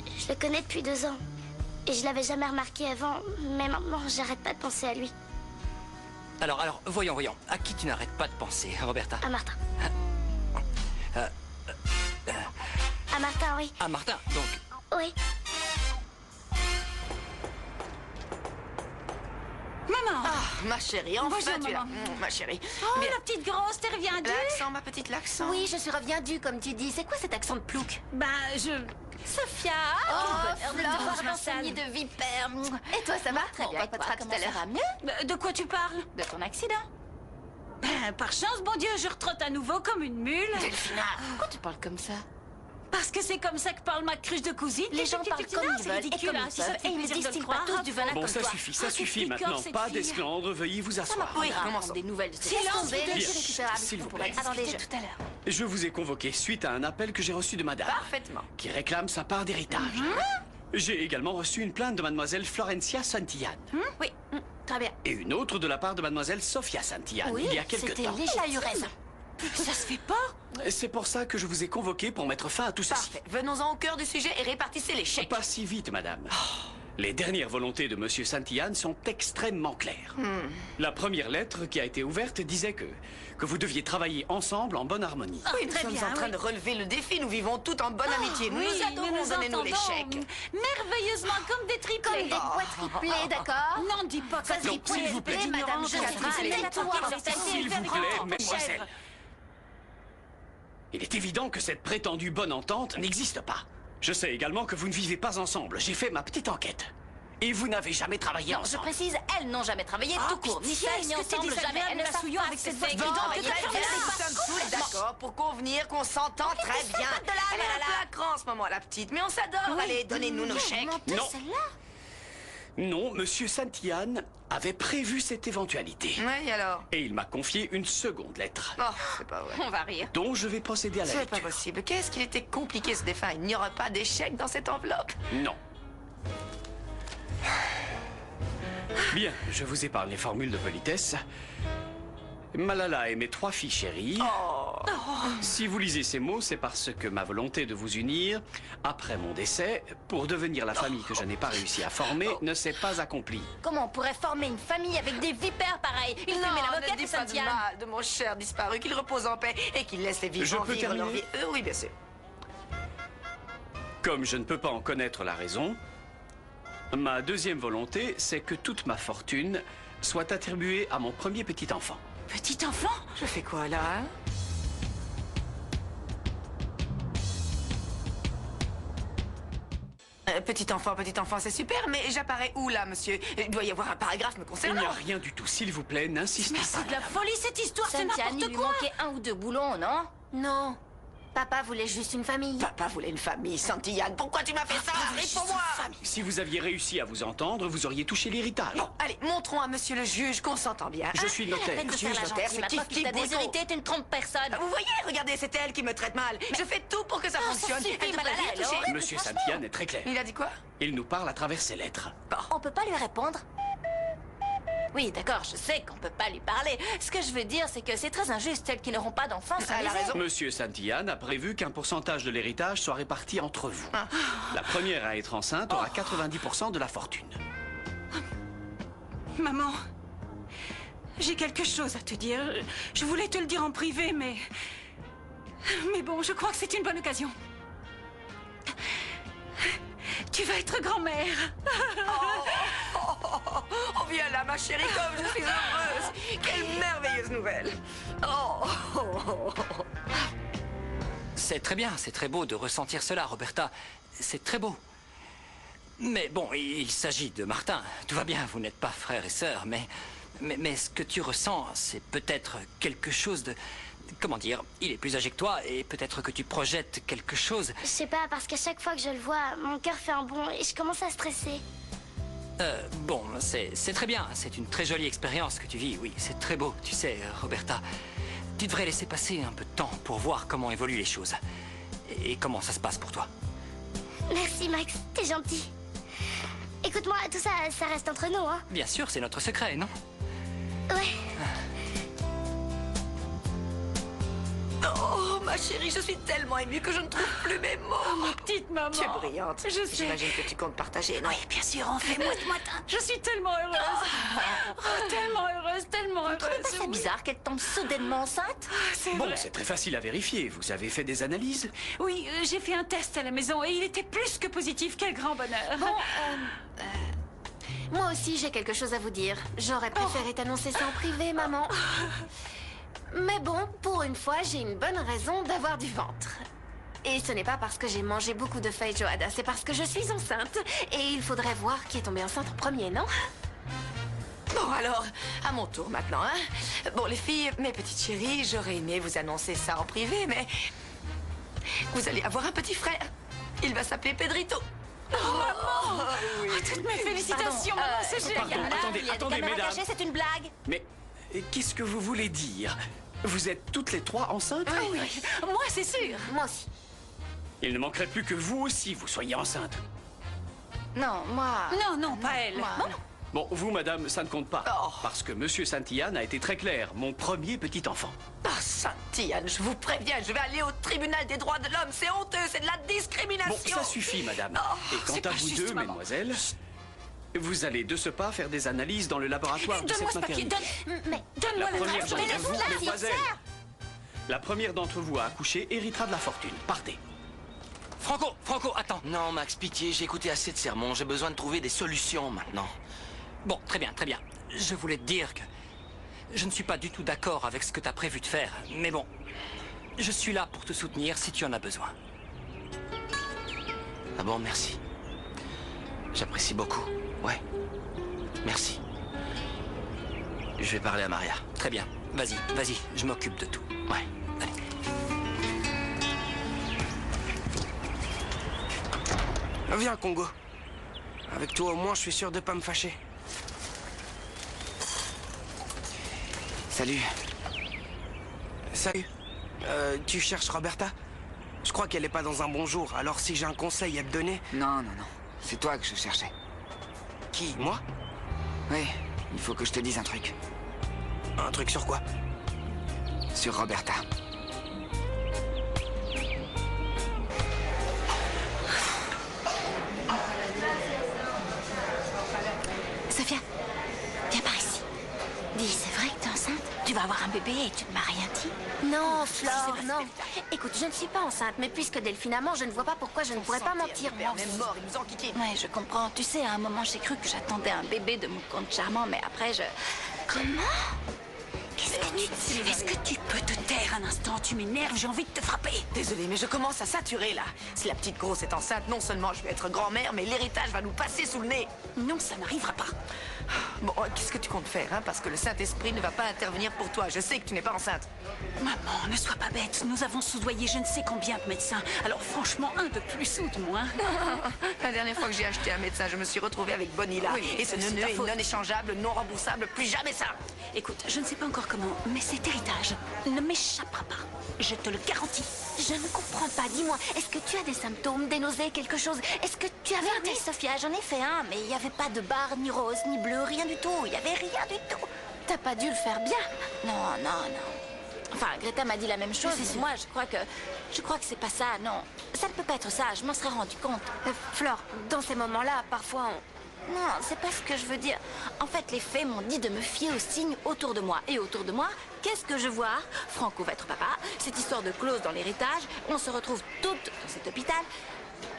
que je le connais depuis 2 ans. Et je l'avais jamais remarqué avant, mais maintenant j'arrête pas de penser à lui. Alors, voyons. À qui tu n'arrêtes pas de penser, Roberta? À Martin. À Martin, oui. À Martin, donc. Oui. Maman! Ma chérie, enfin Bonjour, tu es là. maman. Ma chérie. Oh, Bien. la petite grosse, t'es reviendue? L'accent, ma petite l'accent. Oui, je suis reviendue, comme tu dis. C'est quoi cet accent de plouc? Sophia! Oh, quel bonheur de te voir dans ce nid de vipère. Et toi, ça va? Très bien. pas de Comment ça va mieux? De quoi tu parles? De ton accident. Par chance, bon Dieu, je retrotte à nouveau comme une mule. Delphina! Pourquoi tu parles comme ça? Parce que c'est comme ça que parle ma cruche de cousine. Les gens parlent comme ils veulent et comme ils peuvent. Et ils ne distillent pas tous du venin Bon, comme ça toi. suffit, ça suffit piquant, maintenant. cette Pas fille. d'esclandre, veuillez vous Ça asseoir. m'apprendra à commençons. prendre des nouvelles de ces Silence, gens. vous deux. Irrécupérables. S'il vous On pourrait plaît. discuter Attendez, tout à l'heure. Je vous ai convoqué suite à un appel que j'ai reçu de madame. Parfaitement. Qui réclame sa part d'héritage. J'ai également reçu une plainte de mademoiselle Florencia Santillane. Oui, très bien. Et une autre de la part de mademoiselle Sofia Santillane, Oui, il y a quelque c'était temps. légitime. Elle a eu raison. Ça se fait pas. C'est pour ça que je vous ai convoqué pour mettre fin à tout ceci. Parfait. Venons-en au cœur du sujet et répartissez les chèques. Pas si vite, madame. Les dernières volontés de monsieur Santillane sont extrêmement claires. La première lettre qui a été ouverte disait que vous deviez travailler ensemble en bonne harmonie. Oui, nous sommes en train de relever le défi. Nous vivons tout en bonne amitié. Nous Oui, nous adorons. nous Donnez-nous les entendons chèques. merveilleusement comme des triplés. Comme des poids triplés, d'accord? Non, dis pas que Ça se dit Donc, s'il vous plaît, triplé, madame, je Catherine, suis tais-toi, S'il vous plaît, mademoiselle. Il est évident que cette prétendue bonne entente n'existe pas. Je sais également que vous ne vivez pas ensemble. J'ai fait ma petite enquête. Et vous n'avez jamais travaillé Non, je ensemble. précise, elles n'ont jamais travaillé tout court. Ni pitié, seul, ni est-ce que c'est ensemble, jamais. désagréable Elles ne la savent souillon pas avec ce cette que voix c'est. stridente Non, que mais tu très fais bien, remonter Nous pas sommes tous d'accord pour convenir qu'on s'entend très bien. de là, Elle est un peu à cran en ce moment, la petite, mais on s'adore. Allez, donnez-nous nos chèques. Non. Non, monsieur Santillane avait prévu cette éventualité. Oui, alors? Et il m'a confié une seconde lettre, Oh, c'est pas vrai. On va rire. dont je vais procéder à la C'est pas lecture. possible. Qu'est-ce qu'il était compliqué ce défunt? Il n'y aura pas d'échec dans cette enveloppe. Non. Bien, je vous épargne les formules de politesse. Malala et mes 3 filles chéries. Si vous lisez ces mots, c'est parce que ma volonté de vous unir, après mon décès, pour devenir la famille que je n'ai pas réussi à former, ne s'est pas accomplie. Comment on pourrait former une famille avec des vipères pareilles? Il fait Non, l'avocat ne de dis pas de Saint-Yann. mal de mon cher disparu, qu'il repose en paix et qu'il laisse les vivants Je peux vivre leur terminer vie. Oui, bien sûr. Comme je ne peux pas en connaître la raison, ma deuxième volonté, c'est que toute ma fortune soit attribuée à mon premier petit enfant. Petit enfant? Je fais quoi là, hein? Petit enfant, c'est super, mais j'apparais où, là, monsieur? Il doit y avoir un paragraphe me Il concernant. n'y a rien du tout. S'il vous plaît, n'insistez Mais pas. c'est de la folie, cette histoire, c'est Cynthia, n'importe il lui quoi. manquait 1 ou 2 boulons, non? Non. Papa voulait juste une famille. Papa voulait une famille, Santillane. Pourquoi tu m'as fait ça? Réponds-moi. Si vous aviez réussi à vous entendre, vous auriez touché l'héritage. Bon, allez, montrons à monsieur le juge qu'on s'entend bien. Je suis notaire. Peine de Monsieur faire la notaire, gentille, c'est maintenant qu'il t'a Kif-Kif déshérité, tu ne trompes personne. Vous voyez, regardez, c'est elle qui me traite mal. Je fais tout pour que ça fonctionne. suffit, Elle devrait Malala, rien elle est toucher. horrible. Monsieur Santillane est très clair. Il a dit quoi? Il nous parle à travers ses lettres. On peut pas lui répondre? Oui, d'accord, je sais qu'on peut pas lui parler. Ce que je veux dire, c'est que c'est très injuste. Celles qui n'auront pas d'enfants, ça les aide. Monsieur Santillane a prévu qu'un pourcentage de l'héritage soit réparti entre vous. La première à être enceinte aura 90% de la fortune. Maman, j'ai quelque chose à te dire. Je voulais te le dire en privé, mais... Mais bon, je crois que c'est une bonne occasion. Tu vas être grand-mère. Oh, viens là, ma chérie, comme je suis heureuse. Quelle merveilleuse nouvelle. C'est très bien, c'est très beau de ressentir cela, Roberta. C'est très beau. Mais bon, il s'agit de Martin. Tout va bien, vous n'êtes pas frères et sœurs, mais ce que tu ressens, c'est peut-être quelque chose de... Comment dire? Il est plus âgé que toi et peut-être que tu projettes quelque chose. Je sais pas, parce qu'à chaque fois que je le vois, mon cœur fait un bond et je commence à stresser. Bon, c'est très bien. C'est une très jolie expérience que tu vis. Oui, c'est très beau. Tu sais, Roberta, tu devrais laisser passer un peu de temps pour voir comment évoluent les choses. Et comment ça se passe pour toi. Merci Max, t'es gentil. Écoute-moi, tout ça, ça reste entre nous, hein? Bien sûr, c'est notre secret, non? Ouais. Oh, ma chérie, je suis tellement émue que je ne trouve plus mes mots. Oh, ma petite maman. Tu es brillante. Je sais. J'imagine que tu comptes partager, non? Oui, bien sûr, on fait moite-moite. Je suis tellement heureuse. Oh, tellement heureuse, tellement heureuse. Vous trouvez pas ça bizarre qu'elle tombe soudainement enceinte? C'est Bon, vrai. c'est très facile à vérifier. Vous avez fait des analyses? Oui, j'ai fait un test à la maison et il était plus que positif. Quel grand bonheur. Bon, moi aussi j'ai quelque chose à vous dire. J'aurais préféré t'annoncer ça en privé, maman. Mais bon, pour une fois, j'ai une bonne raison d'avoir du ventre. Et ce n'est pas parce que j'ai mangé beaucoup de feuilles Johanna, c'est parce que je suis enceinte. Et il faudrait voir qui est tombé enceinte en premier, non? Bon, alors, à mon tour maintenant, hein. Bon, les filles, mes petites chéries, j'aurais aimé vous annoncer ça en privé, mais... Vous allez avoir un petit frère. Il va s'appeler Pedrito. Oh, maman! Oui. Oh, toutes mes félicitations, maman, c'est Pardon, génial. attendez, Il y a des attendez, caméras mesdames. cachées, c'est une blague. Mais qu'est-ce que vous voulez dire? Vous êtes toutes les trois enceintes? Ah oui, moi c'est sûr. Moi aussi. Il ne manquerait plus que vous aussi, vous soyez enceinte. Non, moi... Non, pas elle. Moi, Bon. Bon, vous, madame, ça ne compte pas. Parce que monsieur Santillane a été très clair. Mon premier petit enfant. Ah, Santillane, je vous préviens, je vais aller au tribunal des droits de l'homme. C'est honteux, c'est de la discrimination. Bon, ça suffit, madame. Et c'est quant pas à vous juste, deux, maman. mesdemoiselles, vous allez de ce pas faire des analyses dans le laboratoire de Donne-moi cette ce papier, maternité. mais La donne-moi première l'adresse. d'entre vous, mesdemoiselles, la première d'entre vous à accoucher héritera de la fortune. Partez. Franco, attends. Non, Max, pitié, j'ai écouté assez de sermons. J'ai besoin de trouver des solutions maintenant. Bon, très bien. Je voulais te dire que je ne suis pas du tout d'accord avec ce que tu as prévu de faire. Mais bon, je suis là pour te soutenir si tu en as besoin. Ah bon, merci. J'apprécie beaucoup. Ouais. Merci. Je vais parler à Maria. Très bien. Vas-y, je m'occupe de tout. Ouais. Allez. Viens, Congo. Avec toi, au moins, je suis sûr de pas me fâcher. Salut. Salut. Tu cherches Roberta? Je crois qu'elle est pas dans un bon jour, alors si j'ai un conseil à te donner... Non. C'est toi que je cherchais. Qui, moi? Oui, il faut que je te dise un truc. Un truc sur quoi? Sur Roberta. Sophia, viens par ici. Dis, c'est vrai que t'es enceinte? Tu vas avoir un bébé et tu ne m'as rien dit? Non, Flore, non. Écoute, je ne suis pas enceinte, mais puisque Delphine a ment, je ne vois pas pourquoi je ne pourrais pas mentir. Même mort, ils nous ont quittés. Ouais, je comprends. Tu sais, à un moment, j'ai cru que j'attendais un bébé de mon compte charmant, mais après, je... Comment? Qu'est-ce Est-ce que tu peux te taire un instant? Tu m'énerves, j'ai envie de te frapper. Désolée, mais je commence à saturer là. Si la petite grosse est enceinte, non seulement je vais être grand-mère, mais l'héritage va nous passer sous le nez. Non, ça n'arrivera pas. Bon, qu'est-ce que tu comptes faire, hein? Parce que le Saint-Esprit ne va pas intervenir pour toi. Je sais que tu n'es pas enceinte. Maman, ne sois pas bête. Nous avons soudoyé je ne sais combien de médecins. Alors franchement, un de plus ou de moins. La dernière fois que j'ai acheté un médecin, je me suis retrouvée avec Bonilla. Oui, et ce c'est neuneu ta est faute. non échangeable, non remboursable, plus jamais ça. Écoute, je ne sais pas encore comment, mais cet héritage ne m'échappera pas. Je te le garantis. Je ne comprends pas. Dis-moi, est-ce que tu as des symptômes, des nausées, quelque chose? Est-ce que tu avais un test, Sophia? J'en ai fait un, mais il n'y avait pas de barre, ni rose, ni bleu, rien du tout. Il n'y avait rien du tout. T'as pas dû le faire bien. Non, non, non. Enfin, Greta m'a dit la même chose. C'est sûr. Moi, je crois que c'est pas ça, non. Ça ne peut pas être ça, je m'en serais rendu compte. Flore, dans ces moments-là, parfois Non, c'est pas ce que je veux dire. En fait, les fées m'ont dit de me fier aux signes autour de moi. Et autour de moi, qu'est-ce que je vois? Franco va être papa, cette histoire de clause dans l'héritage, on se retrouve toutes dans cet hôpital.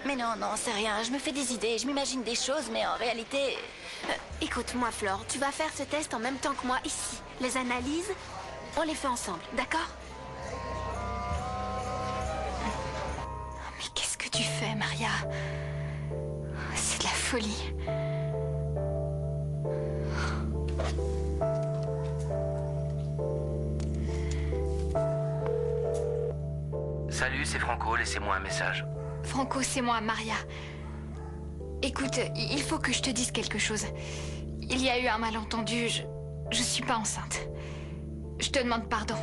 Mais non, non, c'est rien, je me fais des idées, je m'imagine des choses, mais en réalité... écoute-moi, Flore, tu vas faire ce test en même temps que moi ici. Les analyses, on les fait ensemble, d'accord? Mais qu'est-ce que tu fais, Maria? C'est de la folie. Salut, c'est Franco, laissez-moi un message. Franco, c'est moi, Maria. Écoute, il faut que je te dise quelque chose. Il y a eu un malentendu, je suis pas enceinte. Je te demande pardon.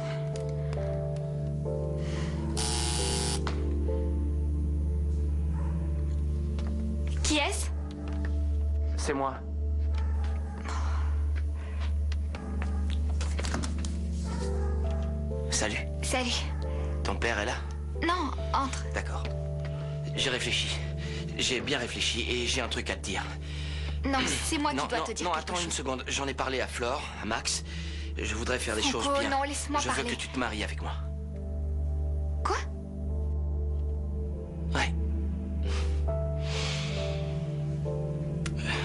Qui est-ce? C'est moi. Salut. Salut. Ton père est là? Non, entre. D'accord. J'ai réfléchi. J'ai bien réfléchi et j'ai un truc à te dire. Non, c'est moi qui dois te dire Non, quelque attends une chose. seconde. J'en ai parlé à Flore, à Max. Je voudrais faire les Franco, choses bien. non, laisse-moi Je veux parler. que tu te maries avec moi. Quoi? Ouais.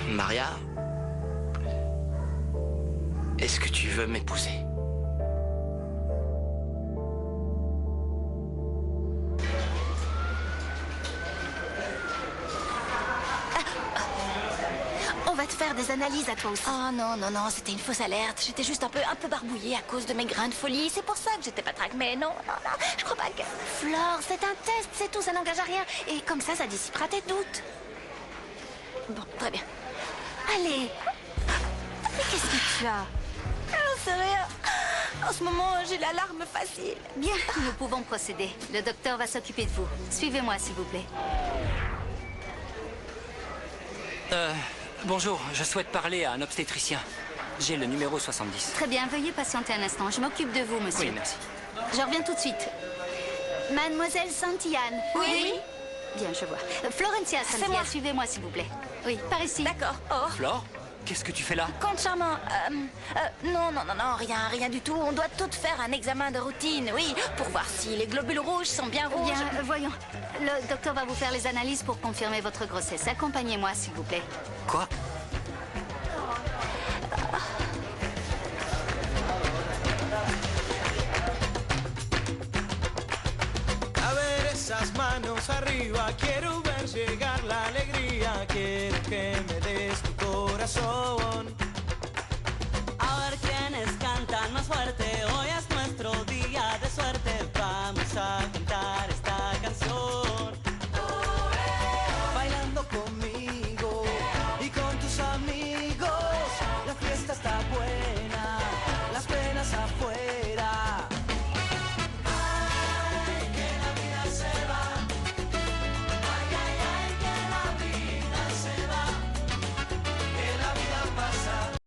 Maria, est-ce que tu veux m'épouser? On va te faire des analyses à toi aussi. Oh non, non, non, c'était une fausse alerte. J'étais juste un peu barbouillée à cause de mes grains de folie. C'est pour ça que j'étais pas traque. Mais non, non, non, je crois pas que... Flore, c'est un test, c'est tout, ça n'engage à rien. Et comme ça dissipera tes doutes. Bon, très bien. Allez. Mais qu'est-ce que tu as? Non, c'est rien. En ce moment, j'ai l'alarme facile. Bien, nous pouvons procéder. Le docteur va s'occuper de vous. Suivez-moi, s'il vous plaît. Bonjour, je souhaite parler à un obstétricien. J'ai le numéro 70. Très bien, veuillez patienter un instant. Je m'occupe de vous, monsieur. Oui, merci. Je reviens tout de suite. Mademoiselle Santillane. Oui. Bien, je vois. Florencia C'est Santillane, moi. suivez-moi, s'il vous plaît. Oui, par ici. D'accord. Oh. Flore, qu'est-ce que tu fais là? Compte charmant. Non, non, non, non, rien du tout. On doit toutes faire un examen de routine, oui, pour voir si les globules rouges sont bien rouges. Bien, voyons. Le docteur va vous faire les analyses pour confirmer votre grossesse. Accompagnez-moi, s'il vous plaît. Quoi? A ver esas manos arriba, quiero ver llegar la alegría, quiero que me des tu corazón.